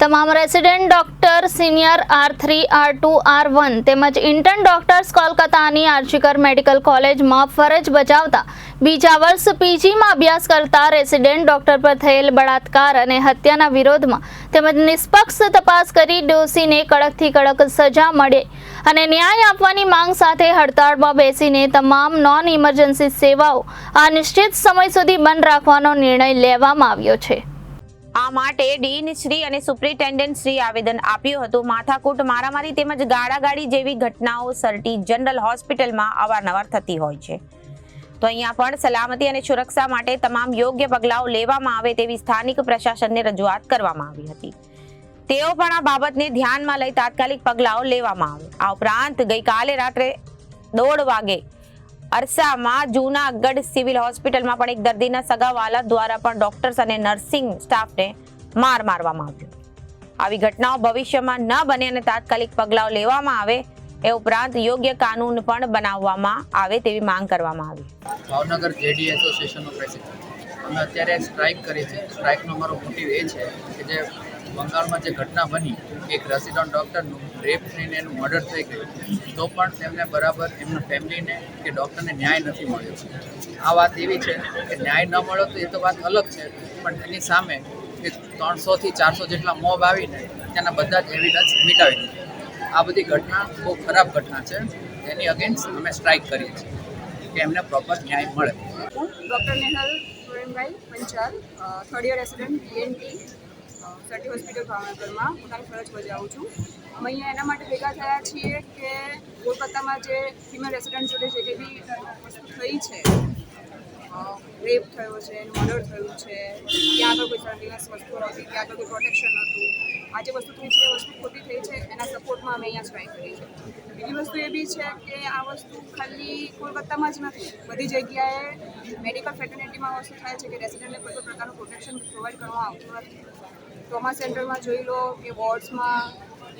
તમામ resident doctor senior R3, R2, R1 તેમજ intern doctors કોલકાતાની આર્ચીકર medical કોલેજમાં ફરજ બજાવતા બીજા વર્ષ PGમાં અભ્યાસ કરતા રેસિડેન્ટ ડોક્ટર પર થયેલ બળાત્કાર અને હત્યાના વિરોધમાં તેમજ નિષ્પક્ષ તપાસ કરી દોષીને કડકથી કડક સજા મળે અને ન્યાય આપવાની માંગ સાથે હડતાળમાં બેસીને તમામ નોન ઇમરજન્સી સેવાઓ અનિશ્ચિત સમય સુધી બંધ રાખવાનો નિર્ણય લેવામાં આવ્યો છે। આ માટે ડીન શ્રી અને સુપ્રિન્ટેન્ડન્ટ શ્રી આવેદન આપ્યું હતું। માથાકૂટ, મારામારી તેમજ ગાળાગાળી જેવી ઘટનાઓ સરટી જનરલ હોસ્પિટલમાં અવારનવાર થતી હોય છે, તો અહીંયા પણ સલામતી અને સુરક્ષા માટે તમામ યોગ્ય પગલાઓ લેવામાં આવે તેવી સ્થાનિક પ્રશાસનને રજૂઆત કરવામાં આવી હતી। તેઓ પણ આ બાબતને ધ્યાનમાં લઈ તાત્કાલિક પગલાઓ લેવામાં આવે। આ ઉપરાંત ગઈકાલે રાત્રે 1:30 વાગે અરસામાં જૂનાગઢ સિવિલ હોસ્પિટલમાં પણ એક દર્દીના સગાવાલા દ્વારા પણ ડોક્ટર્સ અને નર્સિંગ સ્ટાફને માર મારવામાં આવ્યો। આવી ઘટનાઓ ભવિષ્યમાં ન બને અને તાત્કાલિક પગલાઓ લેવામાં આવે એ ઉપરાંત યોગ્ય કાનૂન પણ બનાવવામાં આવે તેવી માંગ કરવામાં આવી। ભાવનગર જેડી એસોસિએશનનો પ્રેસિડેન્ટ અમે અત્યારે સ્ટ્રાઇક કરી છે। સ્ટ્રાઇકનો અમારો મોટિવ એ છે કે જે બંગાળમાં જે ઘટના બની, એક રેસિડન્ટ ડૉક્ટરનું રેપ થઈને એનું મર્ડર થઈ ગયું, તો પણ તેમને બરાબર એમના ફેમિલીને કે ડૉક્ટરને ન્યાય નથી મળ્યો। આ વાત એવી છે કે ન્યાય ન મળ્યો તો એ તો વાત અલગ છે, પણ એની સામે કે 300 થી 400 જેટલા મોબ આવીને તેના બધા જ એવિડન્સ મિટાવી દીધા। આ બધી ઘટના બહુ ખરાબ ઘટના છે, એની અગેન્સ્ટ અમે સ્ટ્રાઇક કરીએ છીએ કે એમને પ્રોપર ન્યાય મળે। હું doctor Nehal Surenbhai Panchal, 3rd year resident ENT Sir T hospital ભાવનગરમાં પોતાની ફરજ બજાવું છું। અમે અહીંયા એના માટે ભેગા થયા છીએ કે કોલકાતામાં જે ફિમેલ રેસિડન્ટ જોડે જે કંઈ બી વસ્તુ થઈ છે, રેપ થયો છે, મર્ડર થયું છે, ત્યાં આગળ કોઈ સર્વેલન્સ વસ્તુ નહોતી, ત્યાં આગળ કોઈ પ્રોટેક્શન નહોતું, આ જે વસ્તુ થઈ છે એ વસ્તુ ખોટી થઈ છે, એના સપોર્ટમાં અમે અહીંયા સ્ટ્રાઇક કરી છે। બીજી વસ્તુ એ બી છે કે આ વસ્તુ ખાલી કોલકાતામાં જ નથી, બધી જગ્યાએ મેડિકલ ફેટર્નિટીમાં વસ્તુ થાય છે કે રેસિડન્ટને કોઈ પણ પ્રકારનું પ્રોટેક્શન પ્રોવાઈડ કરવામાં આવતું નથી। ટ્રોમા સેન્ટરમાં જોઈ લો કે વોર્ડ્સમાં,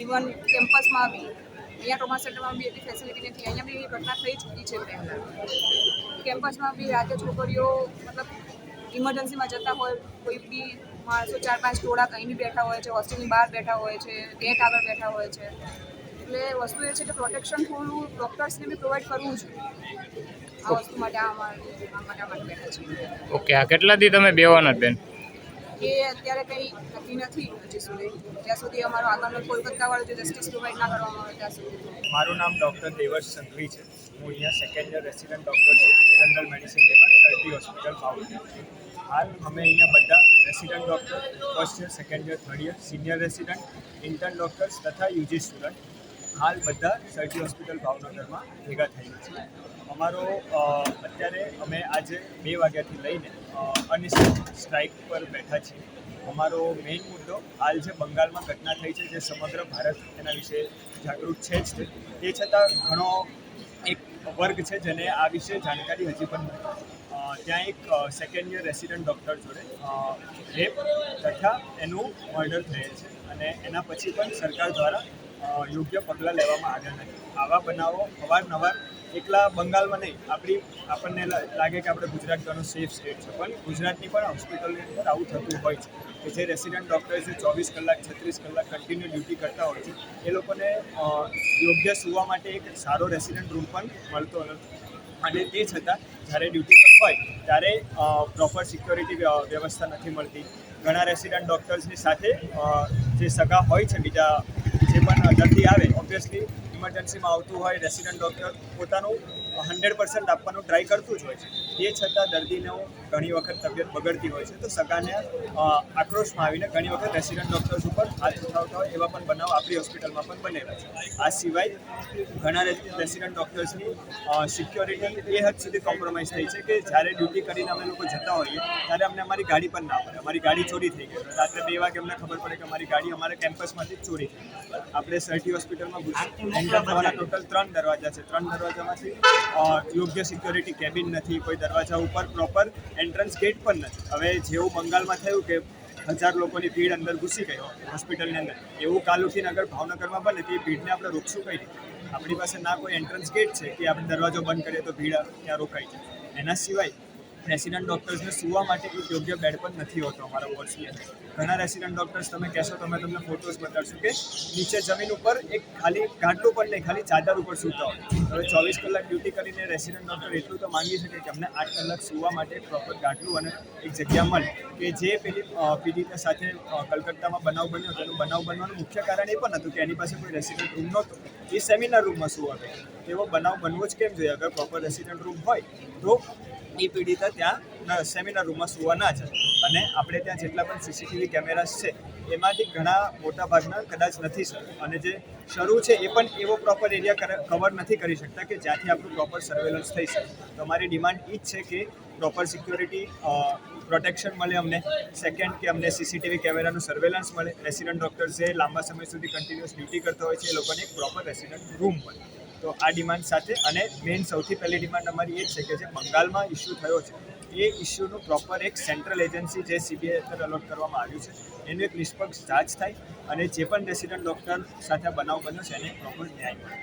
ઇવન કેમ્પસમાં બી, અહીંયા ટ્રોમા સેન્ટરમાં બી એટલી ફેસિલિટી નથી। અહીંયા બી ઘટના થઈ ચૂકી છે પહેલાં। કેમ્પસમાં બી રાતે છોકરીઓ મતલબ ઇમરજન્સીમાં જતા હોય, કોઈ બી માણસો 4-5 ટોળા કંઈ બી બેઠા હોય છે, હોસ્ટેલની બહાર બેઠા હોય છે, ગેટ આગળ બેઠા હોય છે, એટલે વસ્તુ એ છે કે પ્રોટેક્શન થોડું ડૉક્ટર્સને બી પ્રોવાઈડ કરવું જોઈએ। આ વસ્તુ માટે માટે બેઠા છીએ। ઓકે, આ કેટલા દી તમે બેવાના બેન? એ અત્યારે કંઈ નક્કી નથી હજી સુધી, જ્યાં સુધી અમારો આગળનો કોલકાતાવાળો જે જસ્ટિસ પ્રોવાઈડ ના કરવામાં આવે ત્યાં સુધી। મારું નામ ડૉક્ટર દેવર્ષ સંઘવી છે। હું અહીંયા 2nd યર રેસિડન્ટ ડૉક્ટર છું, general medicine department, Sir T hospital Bhavnagar. હાલ અમે અહીંયા બધા resident doctor, 1st year, 2nd year, 3rd year, senior resident, intern doctors તથા UG સ્ટુડન્ટ હાલ બધા સરટી હોસ્પિટલ ભાવનગરમાં ભેગા થઈએ છીએ। અમારો અત્યારે અમે આજે 2 વાગ્યાથી લઈને અનિશ્ચિત સ્ટ્રાઇક પર બેઠા છીએ। અમારો મેઇન મુદ્દો હાલ જે બંગાળમાં ઘટના થઈ છે, જે સમગ્ર ભારત એના વિશે જાગૃત છે જ, તે છતાં ઘણો એક વર્ગ છે જેને આ વિશે જાણકારી હજી પણ નથી। ત્યાં એક 2nd યર રેસિડન્ટ ડૉક્ટર જોડે રેપ તથા એનું મર્ડર થયેલ છે અને એના પછી પણ સરકાર દ્વારા યોગ્ય પગલાં લેવામાં આવ્યા નથી। આવા બનાવો અવારનવાર એકલા બંગાળમાં નહીં, આપણને લાગે કે આપણે ગુજરાત ઘણો સેફ સ્ટેટ છે, પણ ગુજરાતની પણ હોસ્પિટલની અંદર આવું થતું હોય છે કે જે રેસિડન્ટ ડૉક્ટર્સ 24 કલાક 36 કલાક કન્ટિન્યુ ડ્યુટી કરતા હોય છે, એ લોકોને યોગ્ય સૂવા માટે એક સારો રેસિડન્ટ રૂમ પણ મળતો નથી અને તે છતાં જ્યારે ડ્યુટી પર હોય ત્યારે પ્રોપર સિક્યોરિટી વ્યવસ્થા નથી મળતી। ઘણા રેસિડન્ટ ડૉક્ટર્સની સાથે જે સગા હોય છે, બીજા જે પણ દર્દી આવે, ઓબ્વિયસલી ઇમરજન્સીમાં આવતું હોય, રેસિડન્ટ ડૉક્ટર પોતાનું 100% આપવાનું ટ્રાય કરતું જ હોય છે, તે છતાં દર્દીનો ઘણી વખત તબિયત બગડતી હોય છે, તો સગાને આક્રોશમાં આવીને ઘણી વખત રેસિડન્ટ ડૉક્ટર્સ ઉપર હાથ ઉઠાવતા હોય એવા પણ બનાવ આપણી હોસ્પિટલમાં પણ બનેલા છે। આ સિવાય ઘણા રેસિડન્ટ ડૉક્ટર્સની સિક્યોરિટી એ હદ સુધી કોમ્પ્રોમાઇઝ થઈ છે કે જ્યારે ડ્યુટી કરીને અમે લોકો જતા હોઈએ ત્યારે અમને અમારી ગાડી પણ ના પડે। અમારી ગાડી ચોરી થઈ ગઈ, રાત્રે 2 વાગે અમને ખબર પડે કે અમારી ગાડી અમારા કેમ્પસમાંથી જ ચોરી થઈ। આપણે સરટી હોસ્પિટલમાં એન્ટર થવાના ટોટલ 3 દરવાજા છે, 3 દરવાજામાંથી યોગ્ય સિક્યોરિટી કેબિન નથી, કોઈ દરવાજા ઉપર પ્રોપર એન્ટ્રન્સ ગેટ પણ નથી। હવે જેવું બંગાળમાં થયું કે 1000 લોકોની ભીડ અંદર ઘૂસી ગઈ હોસ્પિટલની અંદર, એવું કાલ ઉઠીને અગર ભાવનગરમાં બને તો એ ભીડને આપણે રોકશું કઈ રીતે? આપણી પાસે ના કોઈ એન્ટ્રન્સ ગેટ છે કે આપણે દરવાજો બંધ કરીએ તો ભીડ ત્યાં રોકાઈ જાય। એના સિવાય રેસિડન્ટ ડૉક્ટર્સને સૂવા માટે એક યોગ્ય બેડ પણ નથી હોતો અમારા વોર્ડ્સની અંદર. ઘણા રેસિડન્ટ ડૉક્ટર્સ તમે કહેશો તો અમે તમને ફોટોઝ બતાડશું કે નીચે જમીન ઉપર એક ખાલી ગાંટલું પણ નહીં, ખાલી ચાદર ઉપર સૂતા હોય. હવે 24 કલાક ડ્યુટી કરીને રેસિડન્ટ ડૉક્ટર એટલું તો માંગી શકે કે અમને 8 કલાક સૂવા માટે પ્રોપર ગાંટલું અને એક જગ્યા મળે. કે જે પેલી પીડિતા સાથે કલકત્તામાં બનાવ બન્યો તેનું બનાવ બનવાનું મુખ્ય કારણ એ પણ હતું કે એની પાસે કોઈ રેસિડન્ટ રૂમ નહોતો, એ સેમિનાર રૂમમાં સૂવા ગઈ. એવો બનાવ બનવો જ કેમ જોઈએ? અગર પ્રોપર રેસિડન્ટ રૂમ હોય તો એ પીડિતા ત્યાં સેમિનાર રૂમમાં સૂવા ના જાય. અને આપણે ત્યાં જેટલા પણ સીસીટીવી કેમેરાસ છે એમાંથી ઘણા મોટા ભાગના કદાચ નથી સર, અને જે શરૂ છે એ પણ એવો પ્રોપર એરિયા કવર નથી કરી શકતા કે જ્યાંથી આપણું પ્રોપર સર્વેલન્સ થઈ શકે. તો અમારી ડિમાન્ડ એ જ છે કે પ્રોપર સિક્યોરિટી પ્રોટેક્શન મળે અમને. સેકન્ડ કે અમને સીસીટીવી કેમેરાનું સર્વેલન્સ મળે. રેસિડન્ટ ડૉક્ટર્સ જે લાંબા સમય સુધી કન્ટિન્યુઅસ ડ્યુટી કરતા હોય છે એ લોકોને એક પ્રોપર રેસિડન્ટ રૂમ મળે. તો આ ડિમાન્ડ સાથે, અને મેઇન સૌથી પહેલી ડિમાન્ડ અમારી એ જ છે કે જે બંગાળમાં ઇસ્યુ થયો છે એ ઇસ્યુનું પ્રોપર એક સેન્ટ્રલ એજન્સી જે CBI હેઠળ અલોટ કરવામાં આવ્યું છે એનું એક નિષ્પક્ષ જાંચ થાય અને જે પણ રેસિડન્ટ ડૉક્ટર સાથે બનાવ બન્યો છે એને પ્રોપર ન્યાય મળે.